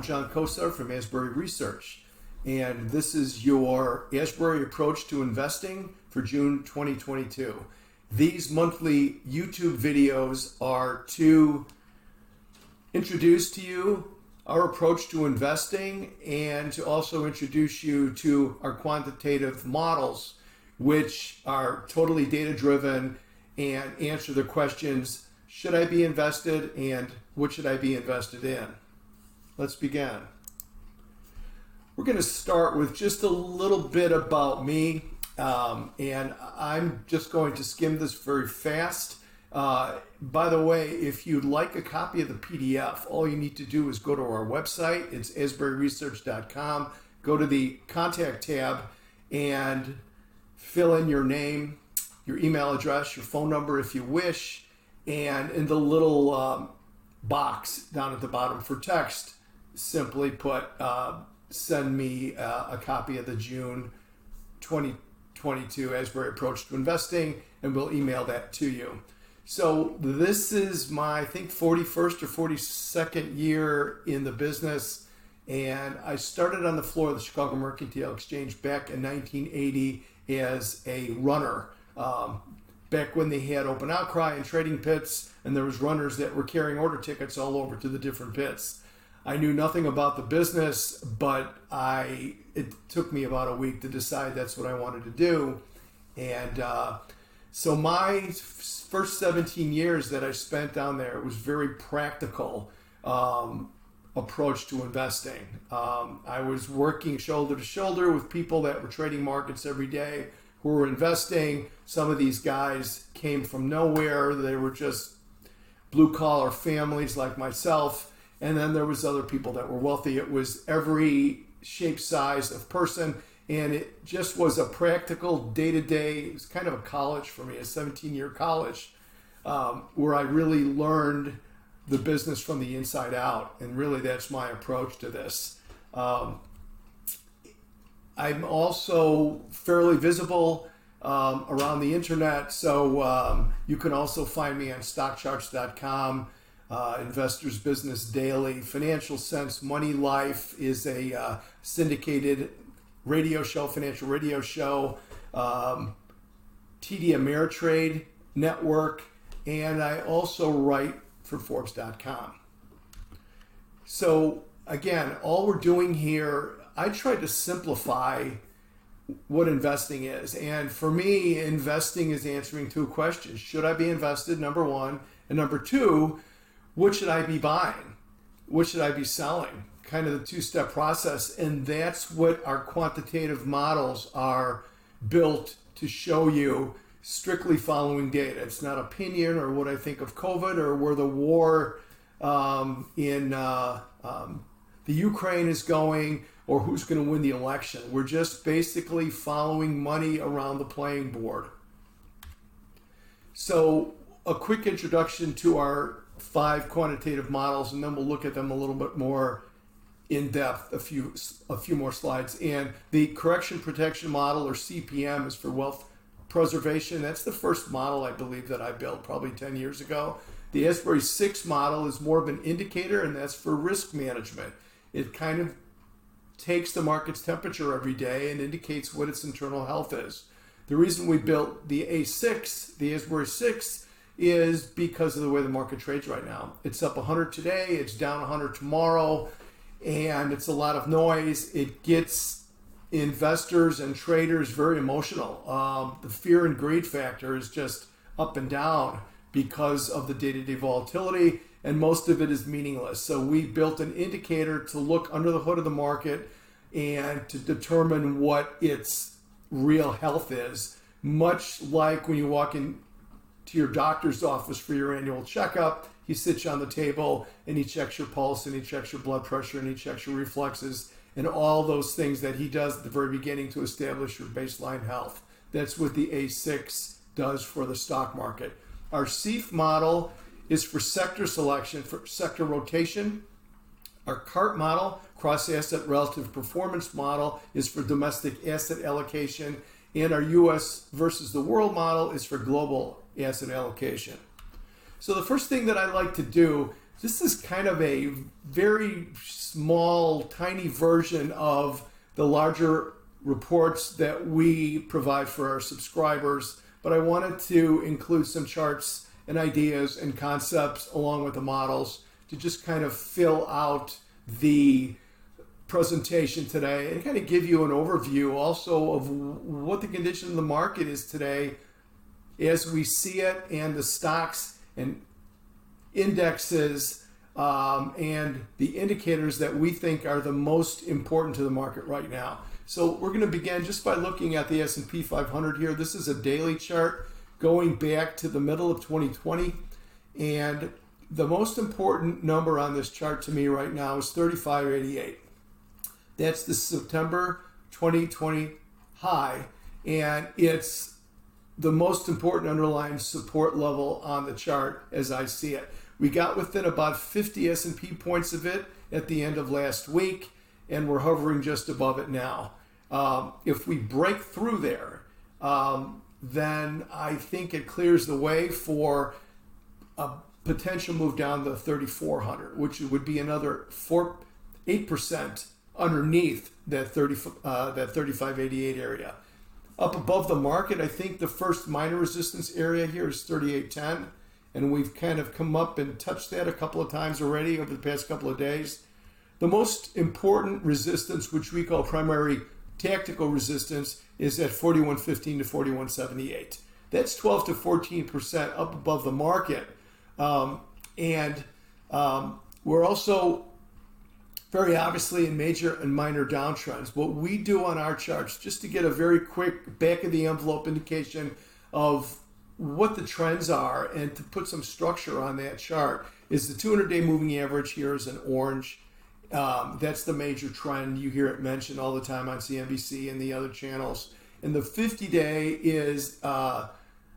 I'm John Kosar from Asbury Research, and this is your Asbury approach to investing for June 2022. These monthly YouTube videos are to introduce to you our approach to investing and to also introduce you to our quantitative models, which are totally data-driven and answer the questions, should I be invested and what should I be invested in? Let's begin. We're going to start with just a little bit about me, and I'm just going to skim this very fast. By the way, if you'd like a copy of the PDF, all you need to do is go to our website. It's asburyresearch.com. Go to the Contact tab and fill in your name, your email address, your phone number if you wish, and in the little box down at the bottom for text, simply put, send me a copy of the June 2022 Asbury Approach to Investing, and we'll email that to you. So this is my, I think, 41st or 42nd year in the business, and I started on the floor of the Chicago Mercantile Exchange back in 1980 as a runner. Back when they had open outcry and trading pits, and there was runners that were carrying order tickets all over to the different pits. I knew nothing about the business, but it took me about a week to decide that's what I wanted to do. And so my first 17 years that I spent down there was very practical approach to investing. I was working shoulder to shoulder with people that were trading markets every day, who were investing. Some of these guys came from nowhere. They were just blue-collar families like myself. And then there was other people that were wealthy. It was every shape, size of person. And it just was a practical day-to-day, it was kind of a college for me, a 17-year college, where I really learned the business from the inside out. And really that's my approach to this. I'm also fairly visible around the internet, so you can also find me on stockcharts.com, Investors Business Daily, Financial Sense, Money Life is a syndicated radio show, financial radio show, TD Ameritrade Network, and I also write for Forbes.com. So again, all we're doing here, I try to simplify what investing is. And for me, investing is answering two questions. Should I be invested, number one? And number two, what should I be buying? What should I be selling? Kind of the two-step process. And that's what our quantitative models are built to show you, strictly following data. It's not opinion or what I think of COVID or where the war in the Ukraine is going, or who's going to win the election. We're just basically following money around the playing board. So a quick introduction to our 5 quantitative models, and then we'll look at them a little bit more in depth, a few more slides. And the correction protection model, or CPM, is for wealth preservation. That's the first model I believe that I built probably 10 years ago. The Asbury 6 model is more of an indicator, and that's for risk management. It kind of takes the market's temperature every day and indicates what its internal health is. The reason we built the A6, the Asbury 6, is because of the way the market trades right now. It's up 100 today, it's down 100 tomorrow, and it's a lot of noise. It gets investors and traders very emotional. The fear and greed factor is just up and down because of the day-to-day volatility, and most of it is meaningless. So we built an indicator to look under the hood of the market and to determine what its real health is, much like when you walk in to your doctor's office for your annual checkup. He sits you on the table and he checks your pulse and he checks your blood pressure and he checks your reflexes and all those things that he does at the very beginning to establish your baseline health. That's what the A6 does for the stock market. Our SEAF model is for sector selection, for sector rotation. Our CART model, cross-asset relative performance model, is for domestic asset allocation. And our U.S. versus the world model is for global asset allocation. So the first thing that I like to do, this is kind of a very small, tiny version of the larger reports that we provide for our subscribers. But I wanted to include some charts and ideas and concepts along with the models to just kind of fill out the presentation today and kind of give you an overview also of what the condition of the market is today as we see it, and the stocks and indexes and the indicators that we think are the most important to the market right now. So we're going to begin just by looking at the S&P 500 here. This is a daily chart going back to the middle of 2020, and the most important number on this chart to me right now is 3588. That's the September 2020 high, and it's the most important underlying support level on the chart as I see it. We got within about 50 S&P points of it at the end of last week, and we're hovering just above it now. If we break through there, then I think it clears the way for a potential move down to 3,400, which would be another 8% underneath that 3588 area. Up above the market, I think the first minor resistance area here is 3810, and we've kind of come up and touched that a couple of times already over the past couple of days. The most important resistance, which we call primary tactical resistance, is at 4115 to 4178. That's 12 to 14% up above the market. We're also very obviously in major and minor downtrends. What we do on our charts, just to get a very quick back of the envelope indication of what the trends are and to put some structure on that chart, is the 200-day moving average here is an orange. That's the major trend. You hear it mentioned all the time on CNBC and the other channels. And the 50-day is a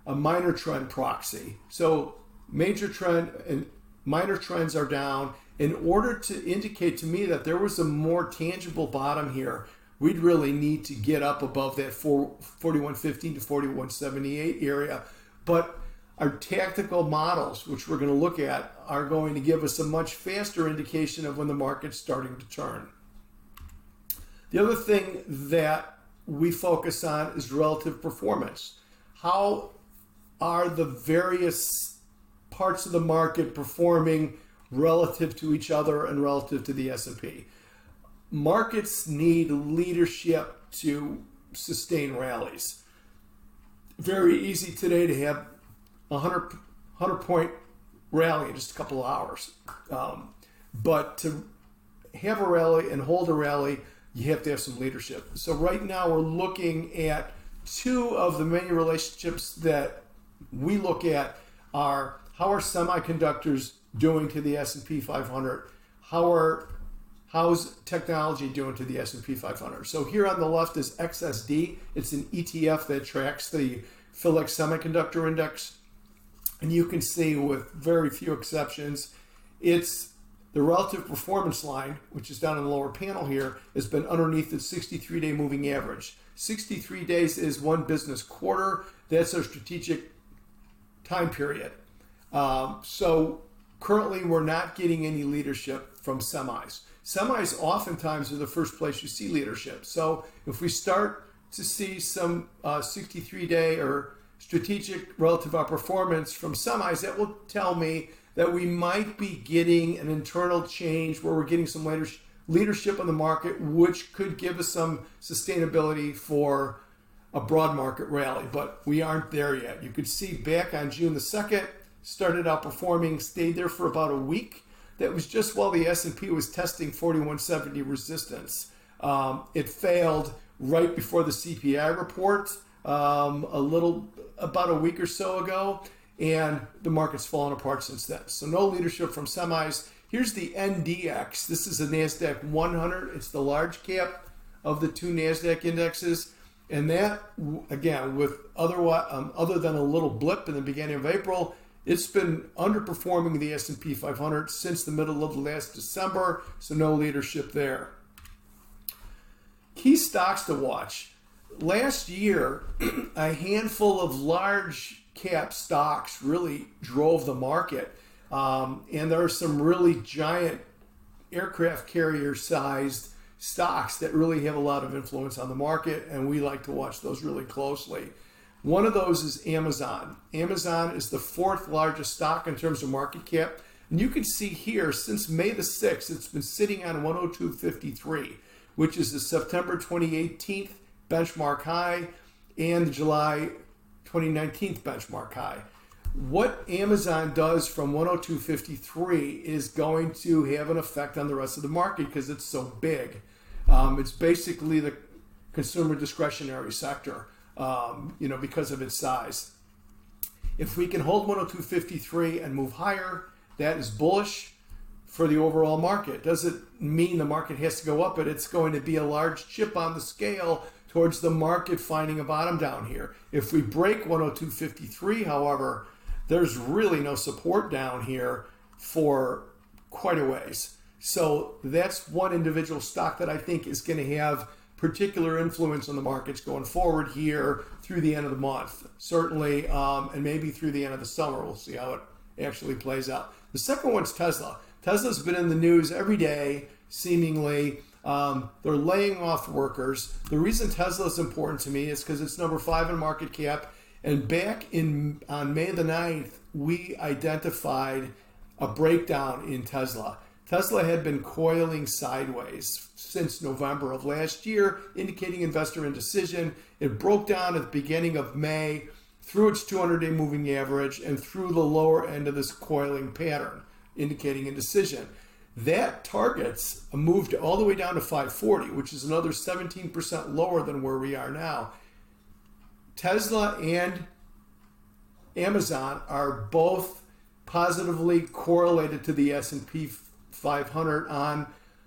minor trend proxy. So major trend and minor trends are down. In order to indicate to me that there was a more tangible bottom here, we'd really need to get up above that 4115 to 4178 area. But our tactical models, which we're going to look at, are going to give us a much faster indication of when the market's starting to turn. The other thing that we focus on is relative performance. How are the various parts of the market performing relative to each other and relative to the S&P? Markets need leadership to sustain rallies. Very easy today to have a 100 point rally in just a couple of hours. But to have a rally and hold a rally, you have to have some leadership. So right now we're looking at two of the many relationships that we look at are how are semiconductors doing to the S&P 500? How's technology doing to the S&P 500? So here on the left is XSD. It's an ETF that tracks the Philex Semiconductor Index. And you can see with very few exceptions, it's the relative performance line, which is down in the lower panel here, has been underneath the 63-day moving average. 63 days is one business quarter. That's our strategic time period. So currently we're not getting any leadership from semis. Semis oftentimes are the first place you see leadership. So if we start to see some 63-day or strategic relative outperformance from semis, that will tell me that we might be getting an internal change where we're getting some leadership on the market, which could give us some sustainability for a broad market rally. But we aren't there yet. You could see back on June the 2nd, started outperforming, stayed there for about a week. That was just while the S&P was testing 4170 resistance. It failed right before the CPI report about a week or so ago, and the market's fallen apart since then. So no leadership from semis. Here's the NDX. This is the NASDAQ 100. It's the large cap of the two NASDAQ indexes. And that, again, with other than a little blip in the beginning of April, it's been underperforming the S&P 500 since the middle of last December, so no leadership there. Key stocks to watch. Last year, a handful of large cap stocks really drove the market. And there are some really giant aircraft carrier sized stocks that really have a lot of influence on the market, and we like to watch those really closely. One of those is Amazon. Amazon is the fourth largest stock in terms of market cap. And you can see here, since May the 6th, it's been sitting on 102.53, which is the September 2018 benchmark high and the July 2019 benchmark high. What Amazon does from 102.53 is going to have an effect on the rest of the market because it's so big. It's basically the consumer discretionary sector, because of its size. If we can hold 102.53 and move higher, that is bullish for the overall market. Doesn't mean the market has to go up, but it's going to be a large chip on the scale towards the market finding a bottom down here. If we break 102.53, however, there's really no support down here for quite a ways. So that's one individual stock that I think is going to have particular influence on the markets going forward here through the end of the month, certainly, and maybe through the end of the summer. We'll see how it actually plays out. The second one's Tesla. Tesla's been in the news every day, seemingly. They're laying off workers. The reason Tesla is important to me is because it's number 5 in market cap. And back on May the 9th, we identified a breakdown in Tesla. Tesla had been coiling sideways since November of last year, indicating investor indecision. It broke down at the beginning of May through its 200-day moving average and through the lower end of this coiling pattern, indicating indecision. That targets a move all the way down to 540, which is another 17% lower than where we are now. Tesla and Amazon are both positively correlated to the S&P 500 on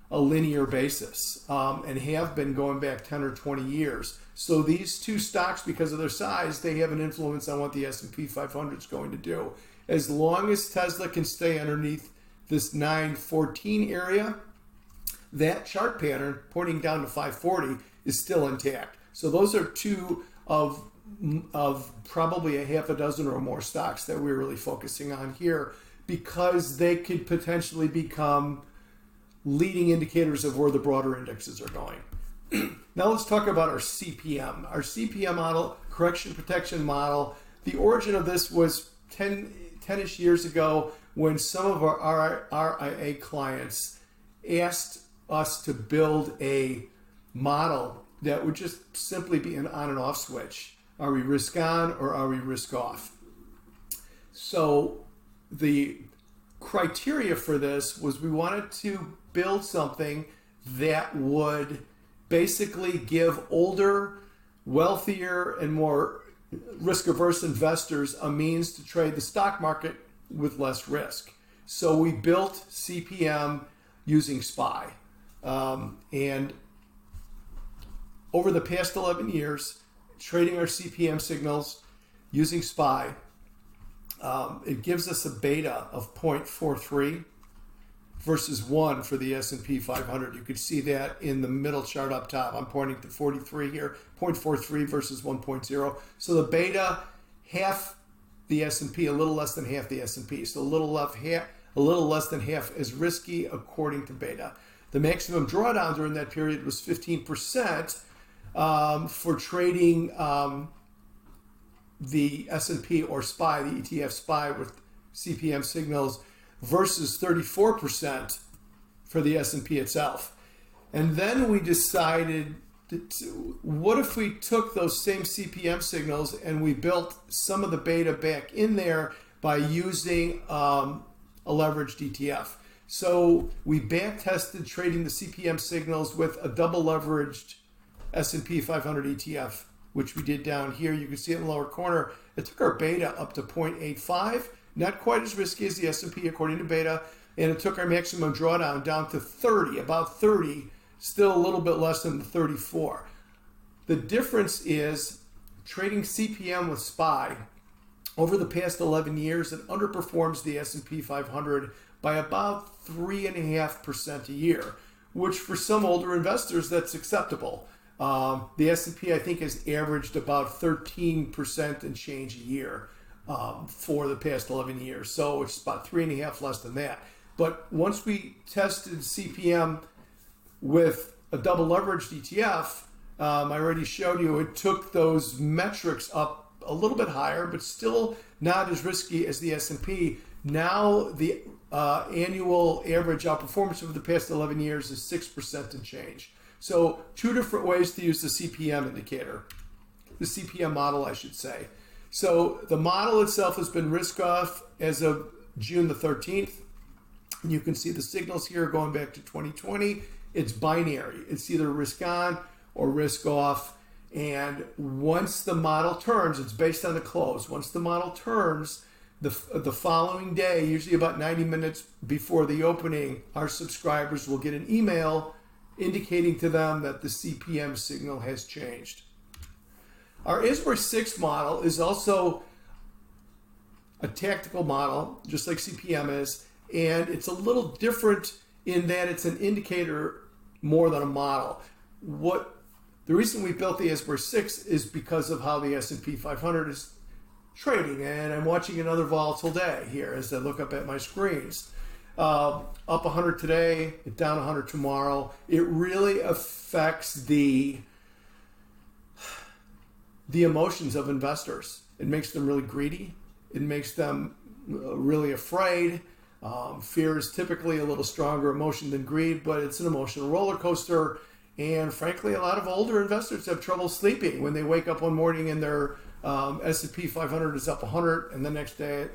a linear basis, and have been going back 10 or 20 years. So these two stocks, because of their size, they have an influence on what the S&P 500 is going to do. As long as Tesla can stay underneath this 914 area, that chart pattern pointing down to 540 is still intact. So those are two of probably a half a dozen or more stocks that we're really focusing on here, because they could potentially become leading indicators of where the broader indexes are going. Now let's talk about our CPM. Our CPM model, correction protection model, the origin of this was 10-ish years ago when some of our RIA clients asked us to build a model that would just simply be an on and off switch. Are we risk on or are we risk off? So the criteria for this was we wanted to build something that would basically give older, wealthier, and more risk-averse investors a means to trade the stock market with less risk. So we built CPM using SPY. And over the past 11 years, trading our CPM signals using SPY, it gives us a beta of 0.43 versus 1 for the S&P 500. You can see that in the middle chart up top. I'm pointing to 43 here, 0.43 versus 1.0. So the beta, half the S&P, a little less than half the S&P. So a little less than half is risky according to beta. The maximum drawdown during that period was 15% for trading the S&P or SPY, the ETF SPY with CPM signals, versus 34% for the S&P itself. And then we decided, what if we took those same CPM signals and we built some of the beta back in there by using a leveraged ETF? So we back tested trading the CPM signals with a double leveraged S&P 500 ETF, which we did down here. You can see it in the lower corner. It took our beta up to 0.85, not quite as risky as the S&P according to beta, and it took our maximum drawdown down to 30, about 30, still a little bit less than the 34. The difference is trading CPM with SPY over the past 11 years, it underperforms the S&P 500 by about 3.5% a year, which for some older investors, that's acceptable. The S&P, I think, has averaged about 13% and change a year. for the past 11 years. So it's about 3.5 less than that. But once we tested CPM with a double leveraged ETF, I already showed you it took those metrics up a little bit higher, but still not as risky as the S&P. Now the annual average outperformance over the past 11 years is 6% and change. So two different ways to use the CPM indicator, the CPM model, I should say. So the model itself has been risk off as of June the 13th. And you can see the signals here going back to 2020. It's binary. It's either risk on or risk off. And once the model turns, it's based on the close. Once the model turns, the following day, usually about 90 minutes before the opening, our subscribers will get an email indicating to them that the CPM signal has changed. Our Asbury 6 model is also a tactical model, just like CPM is, and it's a little different in that it's an indicator more than a model. The reason we built the Asbury 6 is because of how the S&P 500 is trading, and I'm watching another volatile day here as I look up at my screens. Up 100 today, down 100 tomorrow. It really affects the emotions of investors. It makes them really greedy. It makes them really afraid. Fear is typically a little stronger emotion than greed, but it's an emotional roller coaster. And frankly, a lot of older investors have trouble sleeping when they wake up one morning and their S&P 500 is up 100 and the next day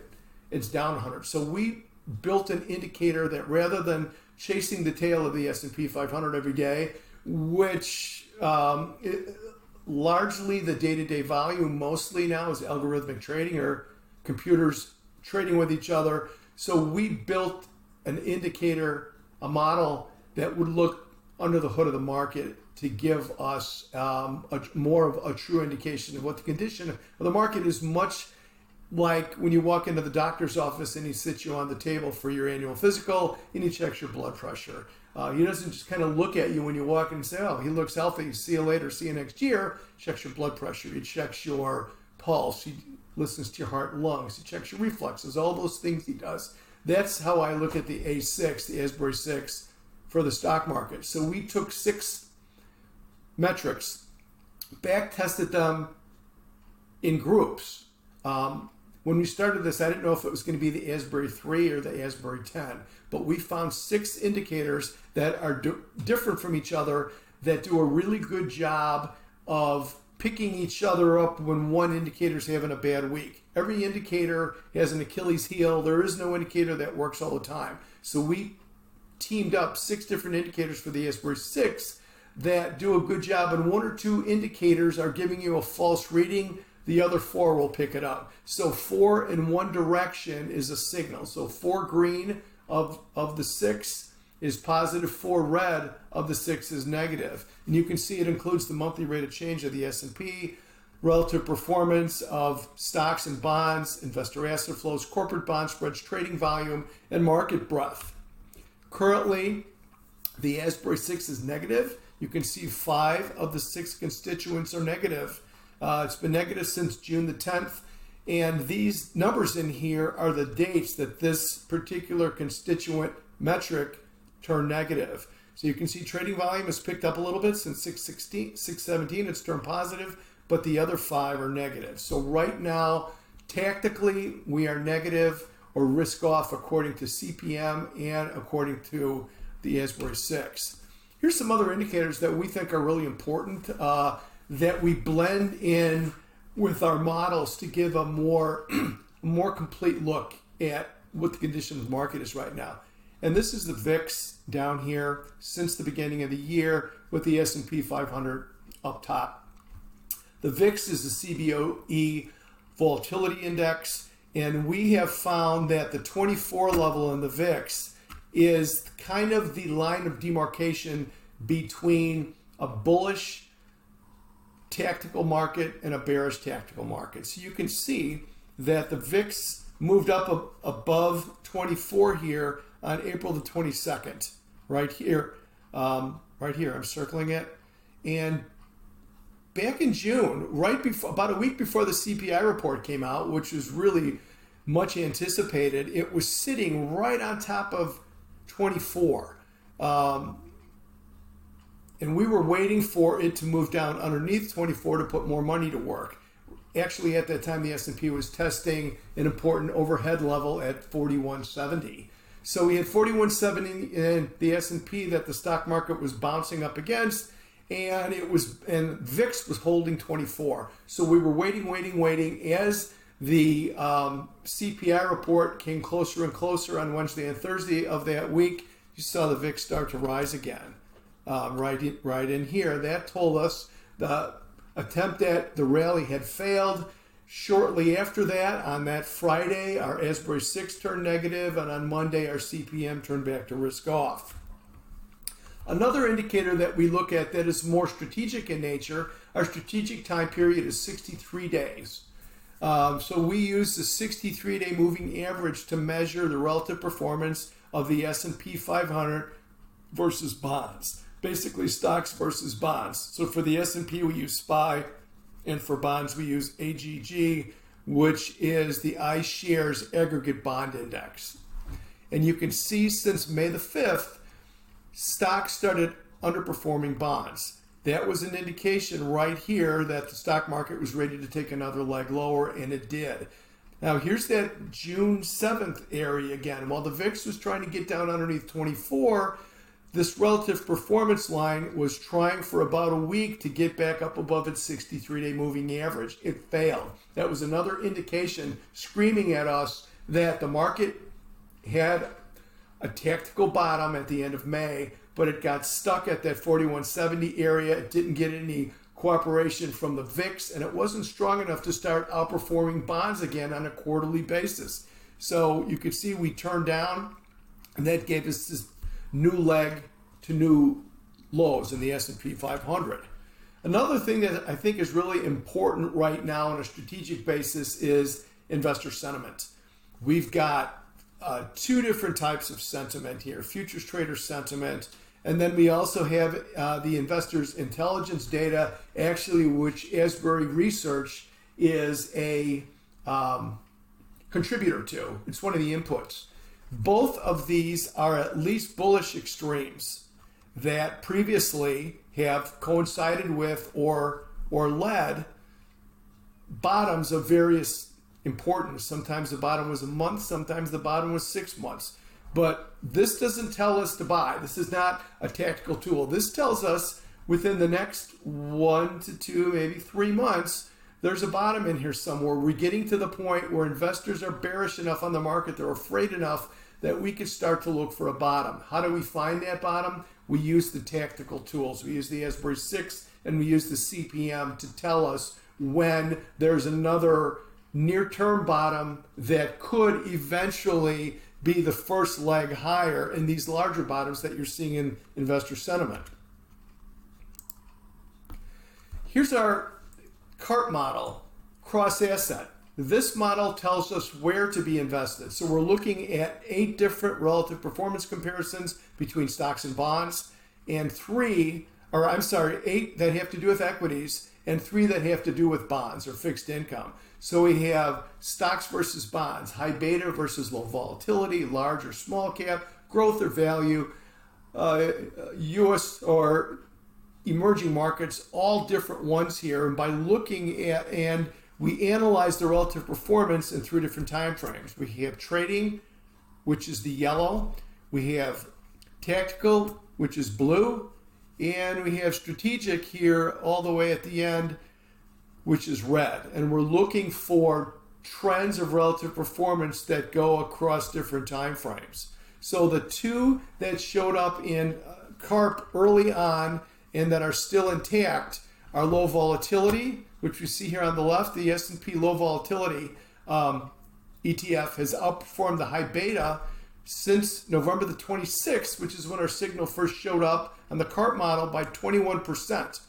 it's down 100. So we built an indicator that rather than chasing the tail of the S&P 500 every day, which largely the day-to-day volume mostly now is algorithmic trading or computers trading with each other. So we built an indicator, a model that would look under the hood of the market to give us more of a true indication of what the condition of the market is, much like when you walk into the doctor's office and he sits you on the table for your annual physical and he checks your blood pressure. He doesn't just kind of look at you when you walk in and say, oh, he looks healthy, see you later, see you next year. He checks your blood pressure, he checks your pulse, he listens to your heart and lungs, he checks your reflexes, all those things he does. That's how I look at the A6, the Asbury 6 for the stock market. So we took 6 metrics, back tested them in groups. When we started this, I didn't know if it was going to be the Asbury 3 or the Asbury 10, but we found 6 indicators that are different from each other that do a really good job of picking each other up when one indicator is having a bad week. Every indicator has an Achilles heel. There is no indicator that works all the time. So we teamed up 6 different indicators for the Asbury 6 that do a good job, and 1 or 2 indicators are giving you a false reading. The other 4 will pick it up. So 4 in one direction is a signal. So 4 green of the 6 is positive, 4 red of the 6 is negative. And you can see it includes the monthly rate of change of the S&P, relative performance of stocks and bonds, investor asset flows, corporate bond spreads, trading volume, and market breadth. Currently, the Asbury 6 is negative. You can see 5 of the 6 constituents are negative. It's been negative since June the 10th. And these numbers in here are the dates that this particular constituent metric turned negative. So you can see trading volume has picked up a little bit since 617. It's turned positive, but the other 5 are negative. So right now, tactically, we are negative or risk off according to CPM and according to the Asbury 6. Here's some other indicators that we think are really important that we blend in with our models to give a more complete look at what the condition of the market is right now. And this is the VIX down here since the beginning of the year with the S&P 500 up top. The VIX is the CBOE volatility index, and we have found that the 24 level in the VIX is kind of the line of demarcation between a bullish tactical market and a bearish tactical market. So you can see that the VIX moved up above 24 here on April the 22nd, right here, I'm circling it. And back in June, right before, about a week before the CPI report came out, which was really much anticipated, it was sitting right on top of 24. And we were waiting for it to move down underneath 24 to put more money to work. Actually, at that time, the S&P was testing an important overhead level at 4170. So we had 4170 in the S&P that the stock market was bouncing up against, and VIX was holding 24. So we were waiting as the CPI report came closer and closer on Wednesday and Thursday of that week. You saw the VIX start to rise again. Right in here, that told us the attempt at the rally had failed. Shortly after that, on that Friday, our Asbury 6 turned negative, and on Monday, our CPM turned back to risk off. Another indicator that we look at that is more strategic in nature, our strategic time period is 63 days. So we use the 63-day moving average to measure the relative performance of the S&P 500 versus bonds. Basically, stocks versus bonds. So for the S&P, we use SPY, and for bonds, we use AGG, which is the iShares Aggregate Bond Index. And you can see since May the 5th, stocks started underperforming bonds. That was an indication right here that the stock market was ready to take another leg lower, and it did. Now, here's that June 7th area again. While the VIX was trying to get down underneath 24, this relative performance line was trying for about a week to get back up above its 63-day moving average. It failed. That was another indication screaming at us that the market had a tactical bottom at the end of May, but it got stuck at that 4170 area. It didn't get any cooperation from the VIX, and it wasn't strong enough to start outperforming bonds again on a quarterly basis. So you could see we turned down, and that gave us this new leg to new lows in the S&P 500. Another thing that I think is really important right now on a strategic basis is investor sentiment. We've got two different types of sentiment here, futures trader sentiment, and then we also have the investors' intelligence data, actually, which Asbury Research is a contributor to. It's one of the inputs. Both of these are at least bullish extremes that previously have coincided with or led bottoms of various importance. Sometimes the bottom was a month, sometimes the bottom was 6 months. But this doesn't tell us to buy. This is not a tactical tool. This tells us within the next 1 to 2, maybe 3 months, there's a bottom in here somewhere. We're getting to the point where investors are bearish enough on the market, they're afraid enough that we could start to look for a bottom. How do we find that bottom? We use the tactical tools. We use the Asbury 6 and we use the CPM to tell us when there's another near-term bottom that could eventually be the first leg higher in these larger bottoms that you're seeing in investor sentiment. Here's our CART model, cross-asset. This model tells us where to be invested. So we're looking at 8 different relative performance comparisons between stocks and bonds, and 8 that have to do with equities, and 3 that have to do with bonds or fixed income. So we have stocks versus bonds, high beta versus low volatility, large or small cap, growth or value, U.S. or emerging markets, all different ones here. And by looking at, and we analyze the relative performance in 3 different time frames. We have trading, which is the yellow. We have tactical, which is blue. And we have strategic here all the way at the end, which is red. And we're looking for trends of relative performance that go across different time frames. So the 2 that showed up in CARP early on and that are still intact are low volatility, which we see here on the left. The S&P low volatility ETF has outperformed the high beta since November the 26th, which is when our signal first showed up on the CART model, by 21%.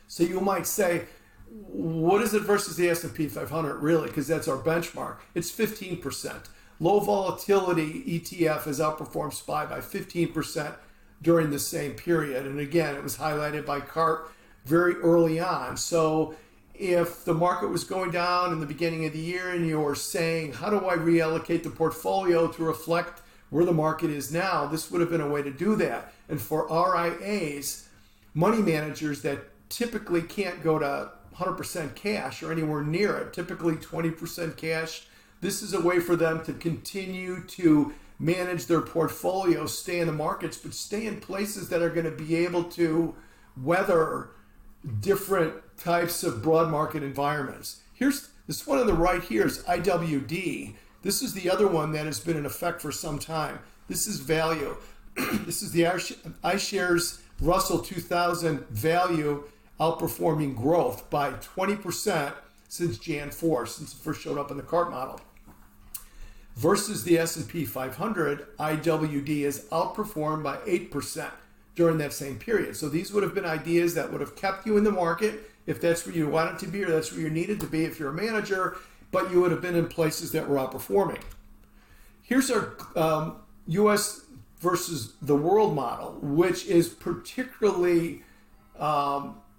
So you might say, what is it versus the S&P 500 really? Because that's our benchmark. It's 15%. Low volatility ETF has outperformed SPY by 15% during the same period. And again, it was highlighted by CART very early on. So if the market was going down in the beginning of the year and you were saying, how do I reallocate the portfolio to reflect where the market is now, this would have been a way to do that. And for RIAs, money managers that typically can't go to 100% cash or anywhere near it, typically 20% cash, this is a way for them to continue to manage their portfolio, stay in the markets, but stay in places that are going to be able to weather different types of broad market environments. Here's this one on the right here is IWD. This is the other one that has been in effect for some time. This is value. This is the iShares Russell 2000 value outperforming growth by 20% since Jan 4, since it first showed up in the CART model. Versus the S&P 500, IWD is outperformed by 8% during that same period. So these would have been ideas that would have kept you in the market if that's where you wanted to be or that's where you needed to be if you're a manager, but you would have been in places that were outperforming. Here's our U.S. versus the world model, which is particularly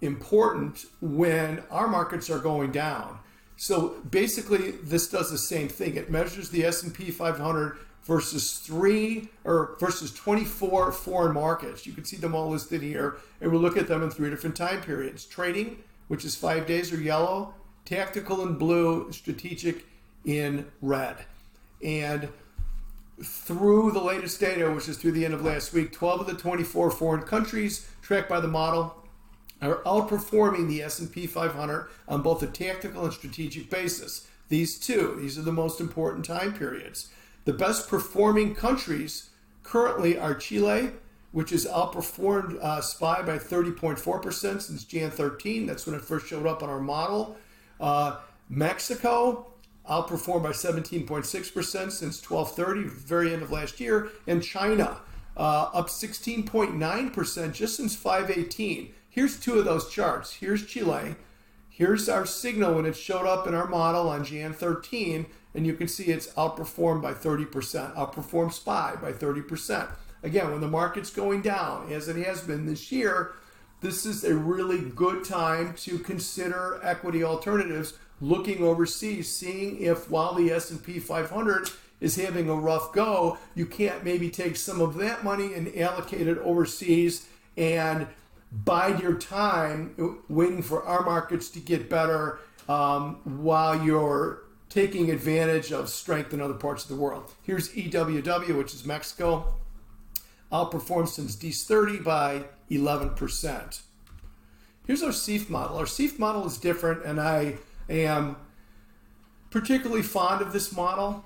important when our markets are going down. So basically, this does the same thing. It measures the S&P 500 versus 24 foreign markets. You can see them all listed here, and we'll look at them in 3 different time periods. Trading, which is 5 days, or yellow. Tactical in blue, strategic in red. And through the latest data, which is through the end of last week, 12 of the 24 foreign countries tracked by the model are outperforming the S&P 500 on both a tactical and strategic basis. These are the most important time periods. The best performing countries currently are Chile, which has outperformed SPY by 30.4% since Jan 13. That's when it first showed up on our model. Mexico outperformed by 17.6% since 12/30, very end of last year. And China up 16.9% just since 5/18. Here's 2 of those charts. Here's Chile. Here's our signal when it showed up in our model on Jan 13, and you can see it's outperformed by 30%, outperformed SPY by 30%. Again, when the market's going down, as it has been this year, this is a really good time to consider equity alternatives, looking overseas, seeing if while the S&P 500 is having a rough go, you can't maybe take some of that money and allocate it overseas and bide your time waiting for our markets to get better while you're taking advantage of strength in other parts of the world. Here's EWW, which is Mexico, outperformed since D30 by 11%. Here's our SEAF model. Our SEAF model is different, and I am particularly fond of this model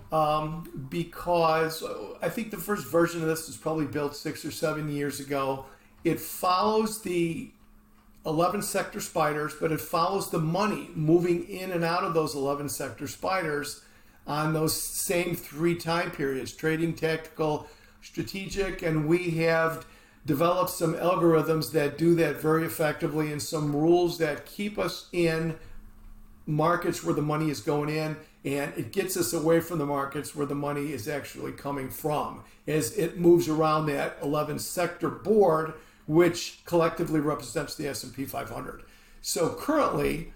because I think the first version of this was probably built 6 or 7 years ago. It follows the 11 sector spiders, but it follows the money moving in and out of those 11 sector spiders on those same 3 time periods: trading, tactical, strategic. And we have developed some algorithms that do that very effectively, and some rules that keep us in markets where the money is going in, and it gets us away from the markets where the money is actually coming from as it moves around that 11 sector board, which collectively represents the S&P 500. So currently,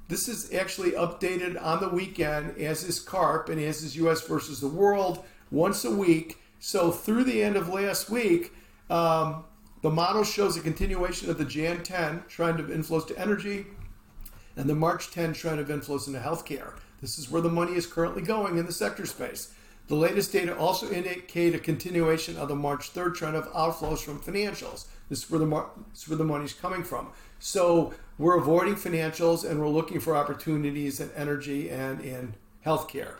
this is actually updated on the weekend, as is CARP and as is US versus the world, once a week. So through the end of last week, the model shows a continuation of the Jan 10 trend of inflows to energy and the March 10 trend of inflows into healthcare. This is where the money is currently going in the sector space. The latest data also indicate a continuation of the March 3rd trend of outflows from financials. This is where the money's coming from. So we're avoiding financials and we're looking for opportunities in energy and in healthcare.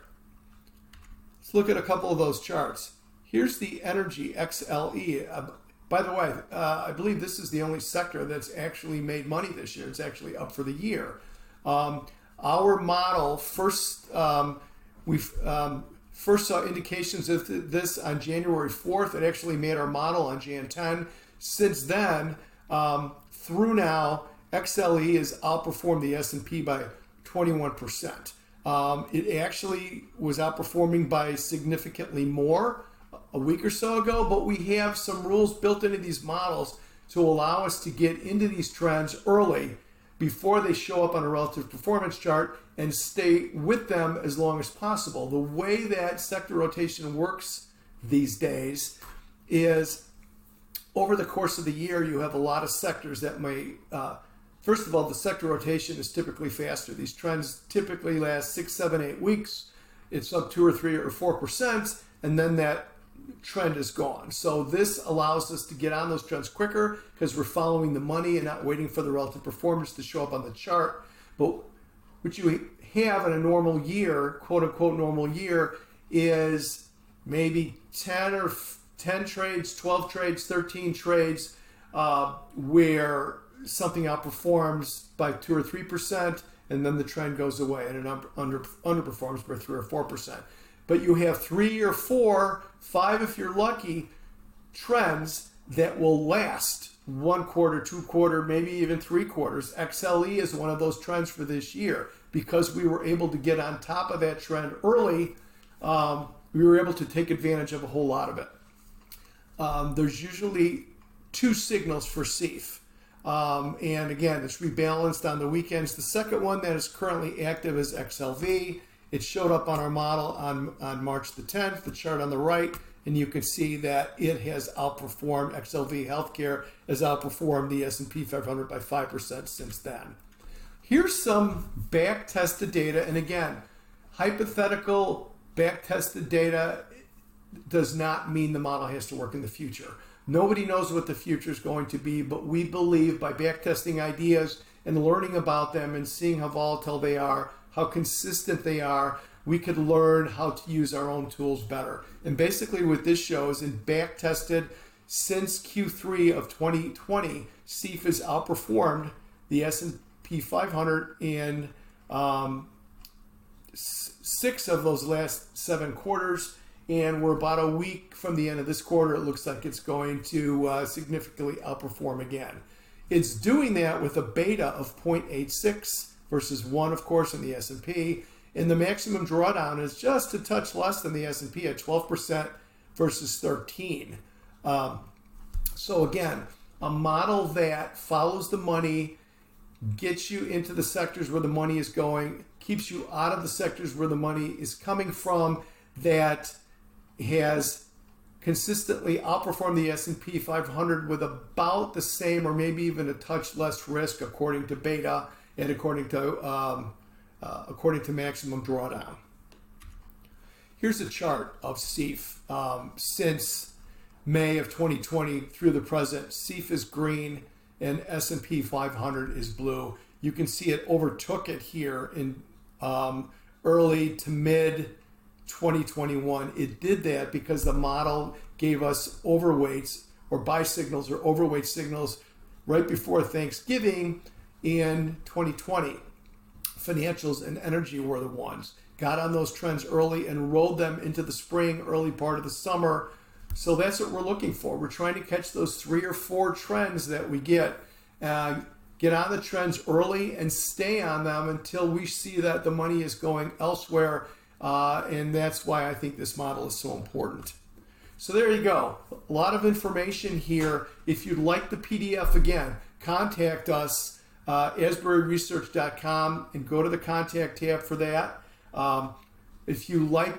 Let's look at a couple of those charts. Here's the energy XLE. By the way, I believe this is the only sector that's actually made money this year. It's actually up for the year. Our model first saw indications of this on January 4th. It actually made our model on Jan 10. Since then, through now, XLE has outperformed the S&P by 21%. It actually was outperforming by significantly more a week or so ago, but we have some rules built into these models to allow us to get into these trends early before they show up on a relative performance chart and stay with them as long as possible. The way that sector rotation works these days is over the course of the year, you have a lot of sectors that may, first of all, the sector rotation is typically faster. These trends typically last 6, 7, 8 weeks. It's up 2 or 3 or 4%, and then that trend is gone. So this allows us to get on those trends quicker because we're following the money and not waiting for the relative performance to show up on the chart. But what you have in a normal year, quote unquote normal year, is maybe 10 trades, 12 trades, 13 trades, where something outperforms by 2 or 3%, and then the trend goes away and it underperforms by 3 or 4%. But you have 3 or 4, 5 if you're lucky, trends that will last 1 quarter, 2 quarter, maybe even 3 quarters. XLE is one of those trends for this year. Because we were able to get on top of that trend early, we were able to take advantage of a whole lot of it. There's usually 2 signals for SEAF. And again, it's rebalanced on the weekends. The second one that is currently active is XLV. It showed up on our model on March the 10th, the chart on the right, and you can see that it has outperformed, XLV Healthcare has outperformed the S&P 500 by 5% since then. Here's some back-tested data, and again, hypothetical back-tested data does not mean the model has to work in the future. Nobody knows what the future is going to be, but we believe by back-testing ideas and learning about them and seeing how volatile they are, how consistent they are, we could learn how to use our own tools better. And basically what this shows, in back-tested since Q3 of 2020, SEAF has outperformed the S&P 500 in 6 of those last 7 quarters. And we're about a week from the end of this quarter. It looks like it's going to significantly outperform again. It's doing that with a beta of 0.86 versus 1, of course, in the S&P. And the maximum drawdown is just a touch less than the S&P at 12% versus 13. So again, a model that follows the money, gets you into the sectors where the money is going, keeps you out of the sectors where the money is coming from, that has consistently outperformed the S&P 500 with about the same or maybe even a touch less risk according to beta and according to maximum drawdown. Here's a chart of SEAF since May of 2020 through the present. SEAF is green and S&P 500 is blue. You can see it overtook it here in early to mid 2021. It did that because the model gave us overweights or buy signals or overweight signals right before Thanksgiving in 2020. Financials and energy were the ones. Got on those trends early and rolled them into the spring, early part of the summer. So that's what we're looking for. We're trying to catch those 3 or 4 trends that we get. Get on the trends early and stay on them until we see that the money is going elsewhere. And that's why I think this model is so important. So there you go. A lot of information here. If you'd like the PDF, again, contact us, asburyresearch.com, and go to the contact tab for that. If you like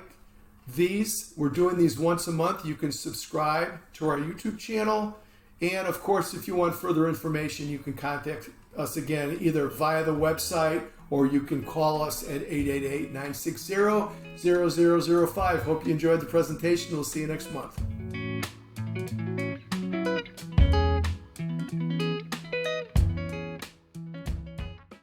these, we're doing these once a month. You can subscribe to our YouTube channel. And of course, if you want further information, you can contact us again, either via the website or you can call us at 888-960-0005. Hope you enjoyed the presentation. We'll see you next month.